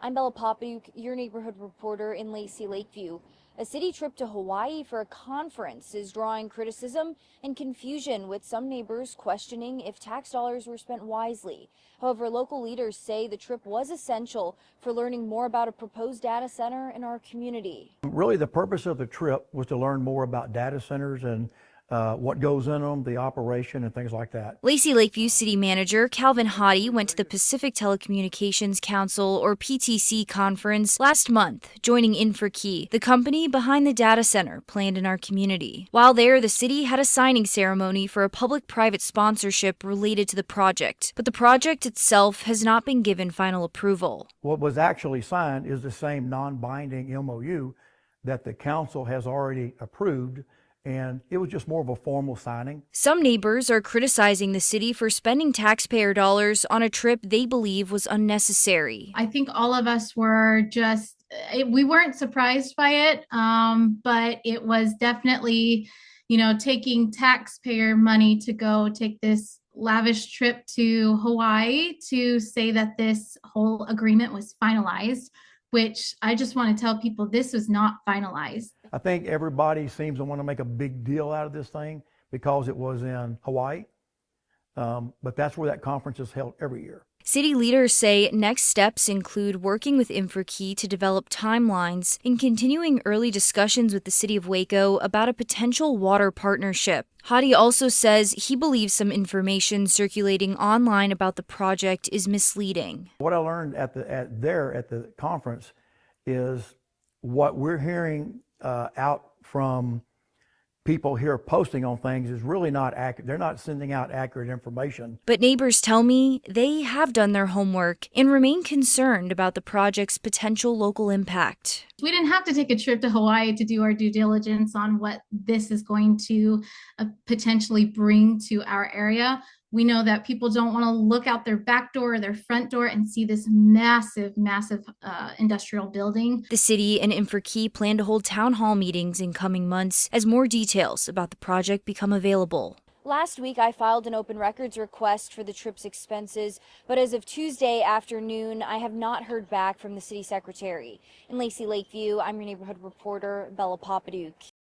I'm Bella Poppaduk, your neighborhood reporter in Lacey Lakeview. A city trip to Hawaii for a conference is drawing criticism and confusion, with some neighbors questioning if tax dollars were spent wisely. However, local leaders say the trip was essential for learning more about a proposed data center in our community. Really, the purpose of the trip was to learn more about data centers and what goes in them, the operation, and things like that. Lacey Lakeview City Manager Calvin Hottie went to the Pacific Telecommunications Council, or PTC, conference last month, joining InfraKey, the company behind the data center planned in our community. While there, the city had a signing ceremony for a public-private sponsorship related to the project, but the project itself has not been given final approval. What was actually signed is the same non-binding MOU that the council has already approved, and it was just more of a formal signing. Some neighbors are criticizing the city for spending taxpayer dollars on a trip they believe was unnecessary. I think all of us were we weren't surprised by it, but it was definitely, taking taxpayer money to go take this lavish trip to Hawaii to say that this whole agreement was finalized, which I just want to tell people this was not finalized. I think everybody seems to want to make a big deal out of this thing because it was in Hawaii, but that's where that conference is held every year. City leaders say next steps include working with InfraKey to develop timelines and continuing early discussions with the city of Waco about a potential water partnership. Hadi also says he believes some information circulating online about the project is misleading. What I learned at the conference is what we're hearing out from people here posting on things is really not accurate. They're not sending out accurate information. But neighbors tell me they have done their homework and remain concerned about the project's potential local impact. We didn't have to take a trip to Hawaii to do our due diligence on what this is going to potentially bring to our area. We know that people don't want to look out their back door or their front door and see this massive industrial building. The city and InfraKey plan to hold town hall meetings in coming months as more details about the project become available. Last week, I filed an open records request for the trip's expenses, but as of Tuesday afternoon, I have not heard back from the city secretary. In Lacey Lakeview, I'm your neighborhood reporter, Bella Poppaduk.